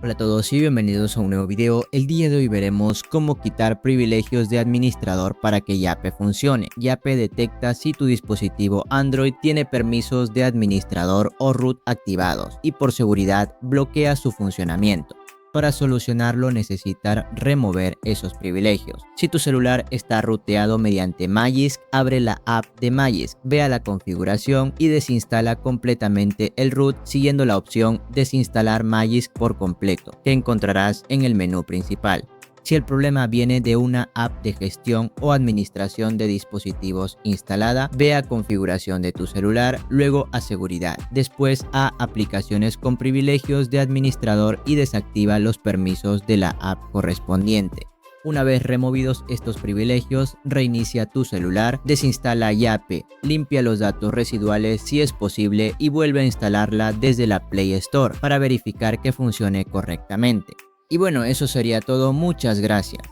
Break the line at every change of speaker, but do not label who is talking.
Hola a todos y bienvenidos a un nuevo video. El día de hoy veremos cómo quitar privilegios de administrador para que Yape funcione. Yape detecta si tu dispositivo Android tiene permisos de administrador o root activados y por seguridad bloquea su funcionamiento. Para solucionarlo necesitas remover esos privilegios. Si tu celular está ruteado mediante Magisk, abre la app de Magisk, ve a la configuración y desinstala completamente el root siguiendo la opción desinstalar Magisk por completo que encontrarás en el menú principal. Si el problema viene de una app de gestión o administración de dispositivos instalada, ve a configuración de tu celular, luego a seguridad, después a aplicaciones con privilegios de administrador y desactiva los permisos de la app correspondiente. Una vez removidos estos privilegios, reinicia tu celular, desinstala Yape, limpia los datos residuales si es posible y vuelve a instalarla desde la Play Store para verificar que funcione correctamente. Y bueno, eso sería todo, muchas gracias.